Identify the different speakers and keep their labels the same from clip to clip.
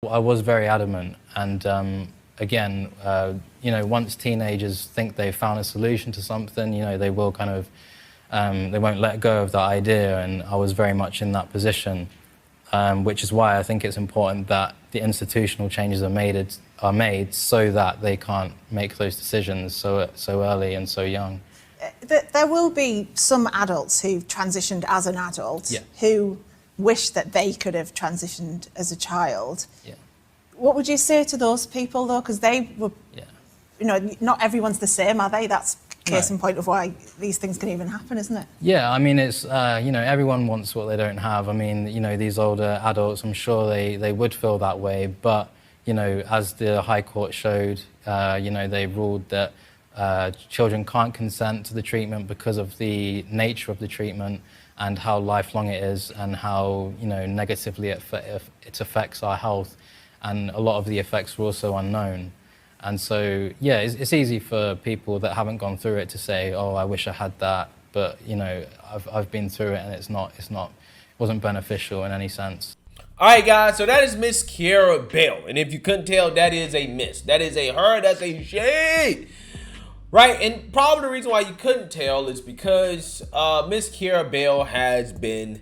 Speaker 1: I was very adamant, and again, once teenagers think they've found a solution to something, they will kind of, they won't let go of that idea, and I was very much in that position, which is why I think it's important that the institutional changes are made so that they can't make those decisions so early and so young.
Speaker 2: There will be some adults who've transitioned as an adult who wish that they could have transitioned as a child.
Speaker 1: Yeah.
Speaker 2: What would you say to those people, though? Because they were, not everyone's the same, are they? That's case in point of why these things can even happen, isn't it?
Speaker 1: Yeah, I mean, it's, everyone wants what they don't have. I mean, these older adults, I'm sure they would feel that way. But, as the High Court showed, they ruled that children can't consent to the treatment because of the nature of the treatment and how lifelong it is and how, negatively it affects our health. And a lot of the effects were also unknown. And so, yeah, it's easy for people that haven't gone through it to say, oh, I wish I had that. But, I've been through it and it wasn't beneficial in any sense.
Speaker 3: All right, guys, so that is Miss Kiara Bell. And if you couldn't tell, that is a miss. That is a her, that's a she. Right, and probably the reason why you couldn't tell is because Miss Kiara Bell has been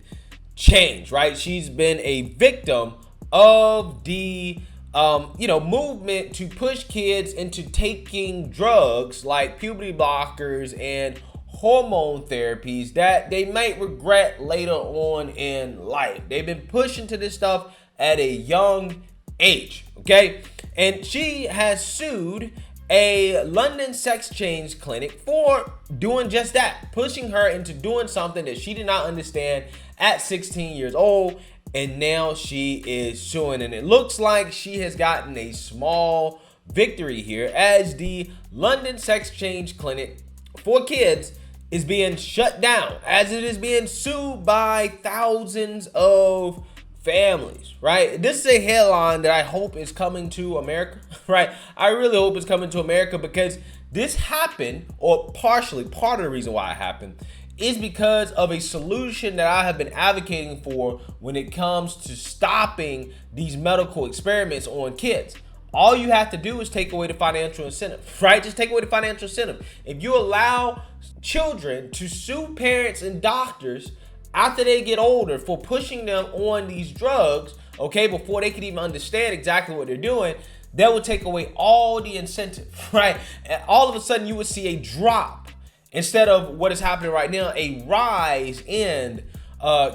Speaker 3: changed, right? She's been a victim of the movement to push kids into taking drugs like puberty blockers and hormone therapies that they might regret later on in life. They've been pushed into this stuff at a young age, okay? And she has sued a London sex change clinic for doing just that, pushing her into doing something that she did not understand at 16 years old. And now she is suing, and it looks like she has gotten a small victory here as the London sex change clinic for kids is being shut down, as it is being sued by thousands of families, right? This is a headline that I hope is coming to America, right? I really hope it's coming to America because this happened, or partially, part of the reason why it happened is because of a solution that I have been advocating for when it comes to stopping these medical experiments on kids. All you have to do is take away the financial incentive, right? Just take away the financial incentive. If you allow children to sue parents and doctors after they get older for pushing them on these drugs, okay, before they can even understand exactly what they're doing, that will take away all the incentive, right? And all of a sudden you would see a drop instead of what is happening right now, a rise in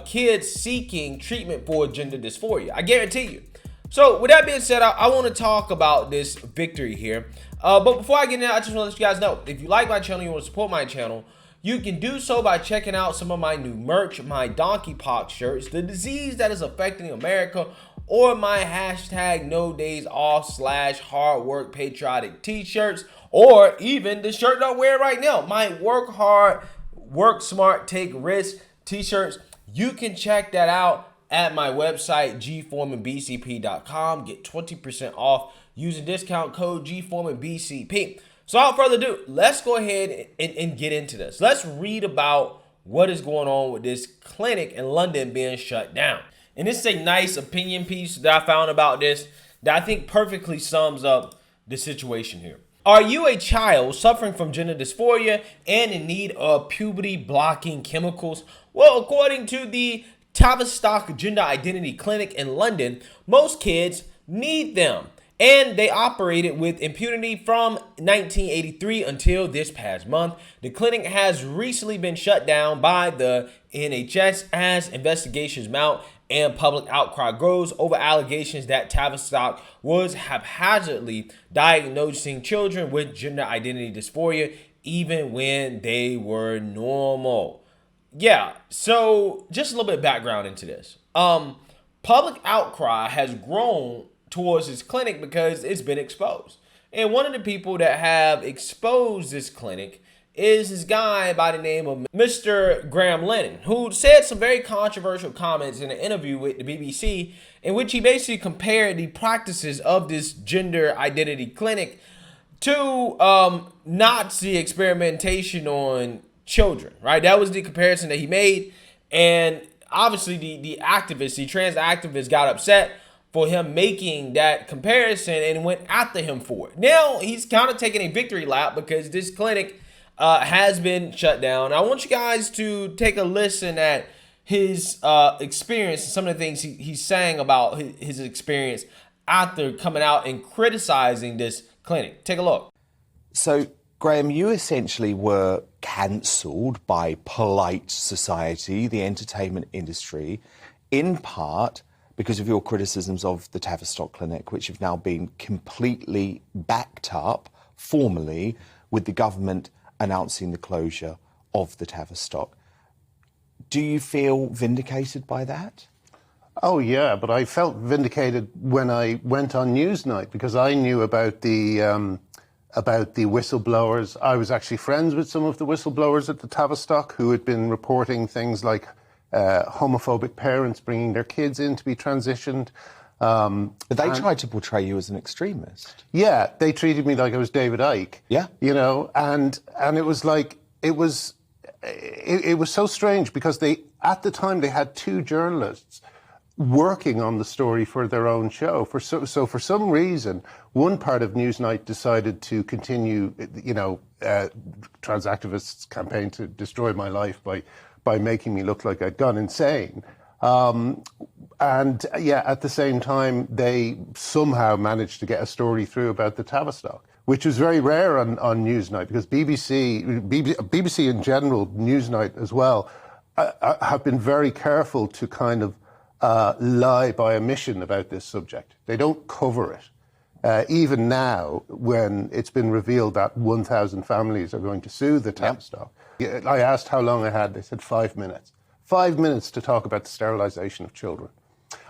Speaker 3: kids seeking treatment for gender dysphoria. I guarantee you. So with that being said, I want to talk about this victory here. But before I get into that, I just want to let you guys know, if you like my channel, you want to support my channel, you can do so by checking out some of my new merch, my donkeypox shirts, the disease that is affecting America, or my hashtag no days off / hard work patriotic t-shirts, or even the shirt that I'm wearing right now, my work hard, work smart, take risks t-shirts. You can check that out at my website, gforemanbcp.com. Get 20% off using discount code gforemanbcp. So without further ado, let's go ahead and get into this. Let's read about what is going on with this clinic in London being shut down. And this is a nice opinion piece that I found about this that I think perfectly sums up the situation here. Are you a child suffering from gender dysphoria and in need of puberty blocking chemicals? Well, according to the Tavistock Gender Identity Clinic in London, most kids need them. And they operated with impunity from 1983 until this past month. The clinic has recently been shut down by the NHS as investigations mount and public outcry grows over allegations that Tavistock was haphazardly diagnosing children with gender identity dysphoria even when they were normal. Yeah, so just a little bit of background into this. Public outcry has grown towards this clinic because it's been exposed. And one of the people that have exposed this clinic is this guy by the name of Mr. Graham Lennon, who said some very controversial comments in an interview with the BBC, in which he basically compared the practices of this gender identity clinic to Nazi experimentation on children, right? That was the comparison that he made. And obviously the activists, the trans activists got upset. for him making that comparison and went after him for it. Now he's kind of taking a victory lap because this clinic has been shut down. I want you guys to take a listen at his experience, some of the things he's saying about his experience after coming out and criticizing this clinic. Take a look.
Speaker 4: So, Graham, you essentially were cancelled by polite society, the entertainment industry, in part because of your criticisms of the Tavistock clinic, which have now been completely backed up formally with the government announcing the closure of the Tavistock. Do you feel vindicated by that?
Speaker 5: Oh, yeah, but I felt vindicated when I went on Newsnight because I knew about the whistleblowers. I was actually friends with some of the whistleblowers at the Tavistock who had been reporting things like homophobic parents bringing their kids in to be transitioned.
Speaker 4: But they tried to portray you as an extremist.
Speaker 5: Yeah, they treated me like I was David Icke.
Speaker 4: Yeah.
Speaker 5: You know, and it was like, it was so strange because at the time they had two journalists working on the story for their own show. So for some reason, one part of Newsnight decided to continue, trans activists' campaign to destroy my life by making me look like I'd gone insane. And yeah, at the same time, they somehow managed to get a story through about the Tavistock, which was very rare on Newsnight because BBC in general, Newsnight as well, have been very careful to kind of lie by omission about this subject. They don't cover it. Even now, when it's been revealed that 1,000 families are going to sue the Tavistock, I asked how long I had. They said 5 minutes. 5 minutes to talk about the sterilisation of children.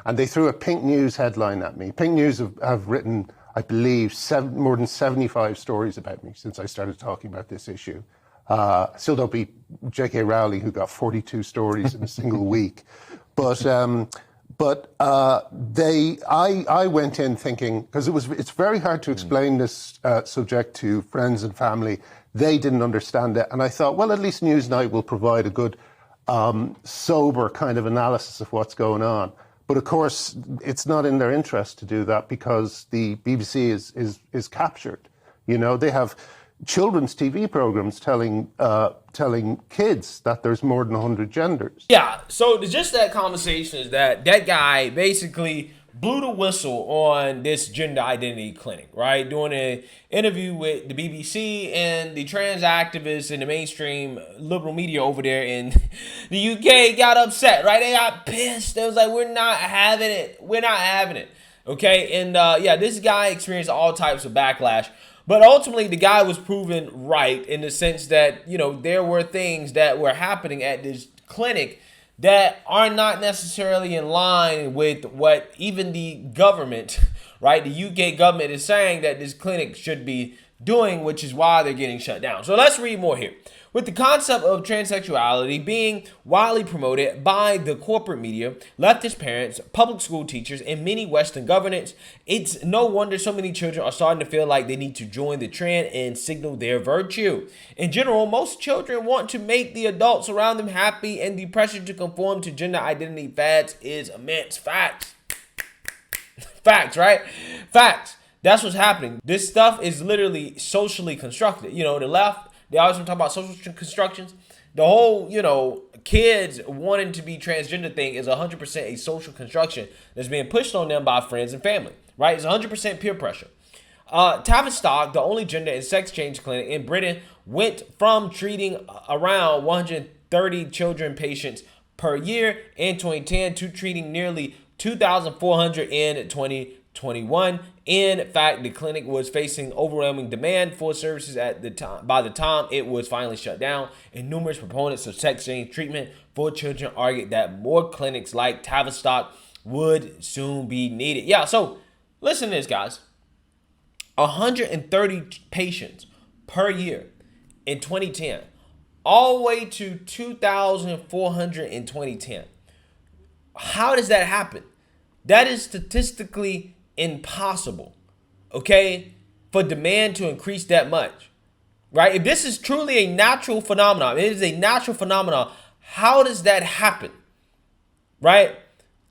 Speaker 5: And they threw a Pink News headline at me. Pink News have written, I believe, more than 75 stories about me since I started talking about this issue. Still don't beat J.K. Rowling, who got 42 stories in a single week. But I went in thinking, because it's very hard to explain this subject to friends and family. They didn't understand it. And I thought, well, at least Newsnight will provide a good, sober kind of analysis of what's going on. But of course, it's not in their interest to do that because the BBC is captured. You know, they have children's TV programs telling kids that there's more than 100 genders.
Speaker 3: Yeah, so just that conversation is that guy basically blew the whistle on this gender identity clinic, right? Doing an interview with the BBC and the trans activists and the mainstream liberal media over there in the UK got upset, right? They got pissed. They was like, we're not having it. We're not having it. Okay, and this guy experienced all types of backlash. But ultimately, the guy was proven right in the sense that, there were things that were happening at this clinic that are not necessarily in line with what even the government, right, the UK government is saying that this clinic should be doing, which is why they're getting shut down. So let's read more here. With the concept of transsexuality being widely promoted by the corporate media, leftist parents, public school teachers, and many Western governments, it's no wonder so many children are starting to feel like they need to join the trend and signal their virtue. In general, most children want to make the adults around them happy, and the pressure to conform to gender identity fads is immense. Facts. Facts, right? Facts. That's what's happening. This stuff is literally socially constructed. The left, they always talk about social constructions. The whole, kids wanting to be transgender thing is 100% a social construction that's being pushed on them by friends and family, right? It's 100% peer pressure. Tavistock, the only gender and sex change clinic in Britain, went from treating around 130 children patients per year in 2010 to treating nearly 2,400 in 2021. In fact, the clinic was facing overwhelming demand for services at the time. By the time it was finally shut down, and numerous proponents of sex change treatment for children argued that more clinics like Tavistock would soon be needed. Yeah, so listen to this, guys. 130 patients per year in 2010, all the way to 2,400 in 2010. How does that happen? That is statistically impossible, okay, for demand to increase that much, right? If this is truly a natural phenomenon, it is a natural phenomenon, how does that happen, right?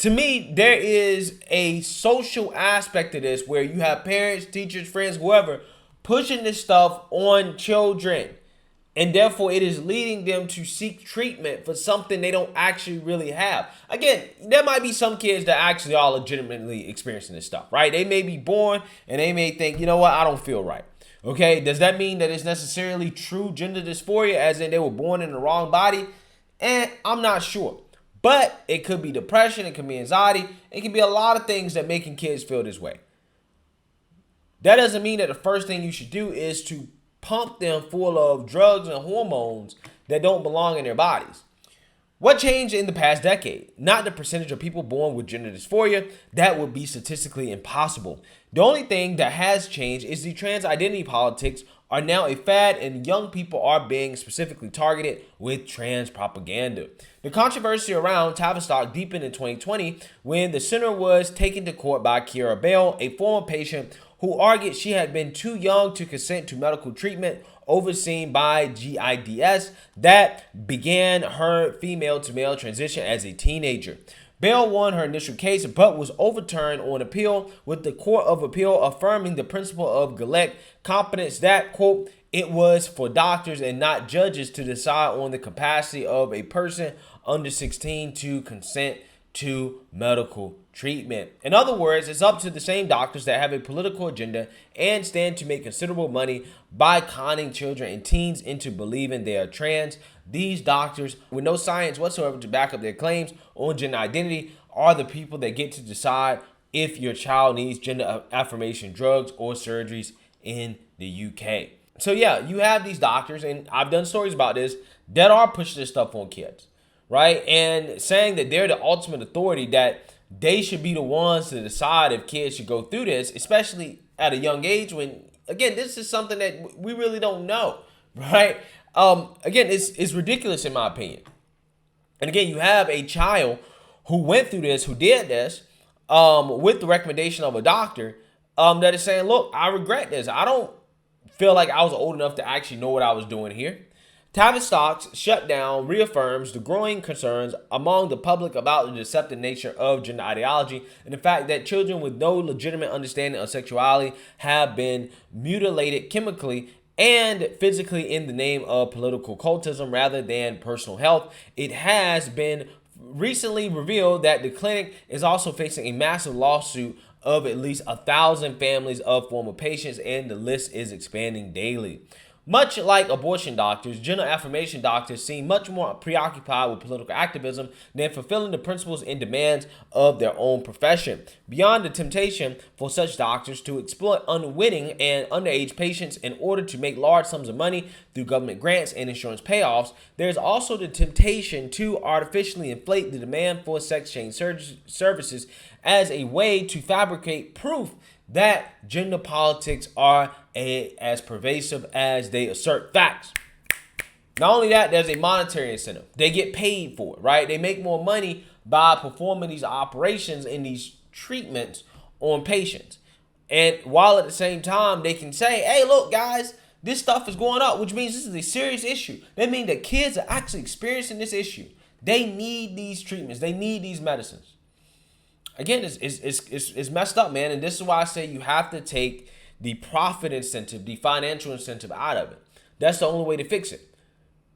Speaker 3: To me, there is a social aspect to this where you have parents, teachers, friends, whoever, pushing this stuff on children. And therefore, it is leading them to seek treatment for something they don't actually really have. Again, there might be some kids that actually are legitimately experiencing this stuff, right? They may be born and they may think, you know what, I don't feel right. Okay, does that mean that it's necessarily true gender dysphoria, as in they were born in the wrong body? I'm not sure. But it could be depression, it could be anxiety, it can be a lot of things that making kids feel this way. That doesn't mean that the first thing you should do is to pump them full of drugs and hormones that don't belong in their bodies. What changed in the past decade? Not the percentage of people born with gender dysphoria. That would be statistically impossible. The only thing that has changed is the trans identity politics are now a fad, and young people are being specifically targeted with trans propaganda. The controversy around Tavistock deepened in 2020 when the center was taken to court by Kiara Bell, a former patient who argued she had been too young to consent to medical treatment overseen by GIDS that began her female-to-male transition as a teenager. Bell won her initial case but was overturned on appeal, with the Court of Appeal affirming the principle of Galec competence that, quote, it was for doctors and not judges to decide on the capacity of a person under 16 to consent to medical treatment. In other words, it's up to the same doctors that have a political agenda and stand to make considerable money by conning children and teens into believing they are trans. These doctors, with no science whatsoever to back up their claims on gender identity, are the people that get to decide if your child needs gender affirmation drugs or surgeries in the UK. So yeah, you have these doctors, and I've done stories about this, that are pushing this stuff on kids, right? And saying that they're the ultimate authority, that they should be the ones to decide if kids should go through this, especially at a young age when, again, this is something that we really don't know, right? Again, it's ridiculous in my opinion. And again, you have a child who went through this, who did this, with the recommendation of a doctor, that is saying, look, I regret this. I don't feel like I was old enough to actually know what I was doing here. Tavistock's shutdown reaffirms the growing concerns among the public about the deceptive nature of gender ideology and the fact that children with no legitimate understanding of sexuality have been mutilated chemically and physically in the name of political cultism rather than personal health. It has been recently revealed that the clinic is also facing a massive lawsuit of at least 1,000 families of former patients, and the list is expanding daily. Much like abortion doctors, gender affirmation doctors seem much more preoccupied with political activism than fulfilling the principles and demands of their own profession. Beyond the temptation for such doctors to exploit unwitting and underage patients in order to make large sums of money through government grants and insurance payoffs, there is also the temptation to artificially inflate the demand for sex change services as a way to fabricate proof that gender politics are as pervasive as they assert facts. Not only that, there's a monetary incentive. They get paid for it, right? They make more money by performing these operations and these treatments on patients. And while at the same time, they can say, hey, look, guys, this stuff is going up, which means this is a serious issue. That means that kids are actually experiencing this issue. They need these treatments. They need these medicines. Again, it's messed up, man. And this is why I say you have to take the profit incentive, the financial incentive out of it. That's the only way to fix it.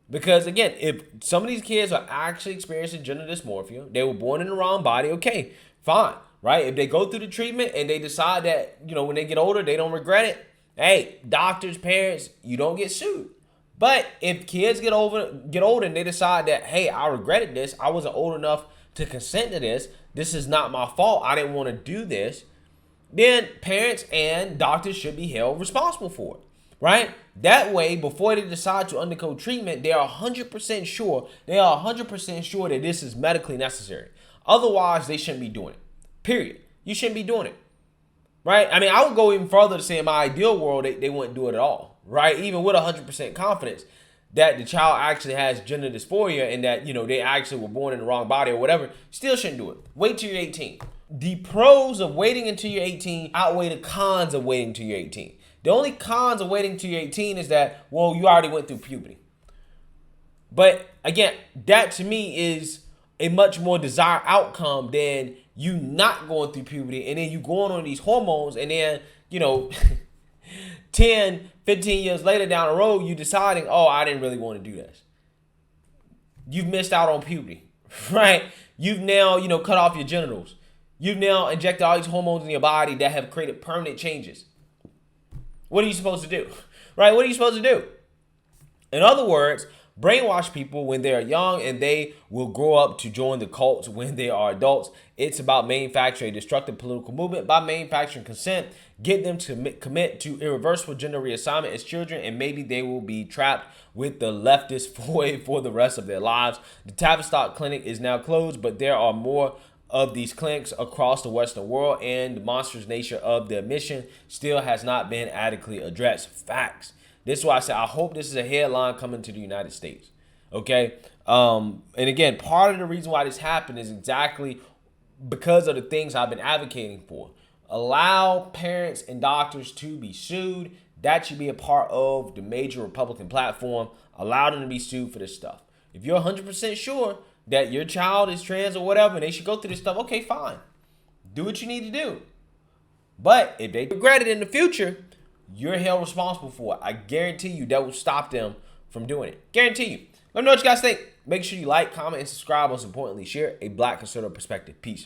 Speaker 3: Because again, if some of these kids are actually experiencing gender dysmorphia, they were born in the wrong body, okay, fine, right? If they go through the treatment and they decide that, when they get older, they don't regret it, hey, doctors, parents, you don't get sued. But if kids get older and they decide that, hey, I regretted this, I wasn't old enough to consent to this is not my fault, I didn't want to do this, then parents and doctors should be held responsible for it, right? That way, before they decide to undergo treatment, they are 100% sure, that this is medically necessary. Otherwise, they shouldn't be doing it, period. You shouldn't be doing it, right? I mean, I would go even further to say in my ideal world, they wouldn't do it at all, right? Even with 100% confidence that the child actually has gender dysphoria and that, they actually were born in the wrong body or whatever, still shouldn't do it. Wait till you're 18. The pros of waiting until you're 18 outweigh the cons of waiting until you're 18. The only cons of waiting until you're 18 is that, well, you already went through puberty. But again, that to me is a much more desired outcome than you not going through puberty and then you going on these hormones and then, you know, 10, 15 years later down the road, you deciding, oh, I didn't really want to do this. You've missed out on puberty, right? You've now, you know, cut off your genitals. You've now injected all these hormones in your body that have created permanent changes. What are you supposed to do, right? What are you supposed to do? In other words, brainwash people when they are young and they will grow up to join the cults when they are adults. It's about manufacturing a destructive political movement by manufacturing consent, get them to commit to irreversible gender reassignment as children, and maybe they will be trapped with the leftist void for the rest of their lives. The Tavistock clinic is now closed, but there are more of these clinics across the Western world, and the monstrous nature of their mission still has not been adequately addressed. Facts. This is why I say I hope this is a headline coming to the United States. Okay. And again, part of the reason why this happened is exactly because of the things I've been advocating for. Allow parents and doctors to be sued. That should be a part of the major Republican platform. Allow them to be sued for this stuff. If you're 100% sure that your child is trans or whatever, and they should go through this stuff, okay, fine. Do what you need to do. But if they regret it in the future, you're held responsible for it. I guarantee you that will stop them from doing it. Guarantee you. Let me know what you guys think. Make sure you like, comment, and subscribe. Most importantly, share a Black conservative perspective. Peace.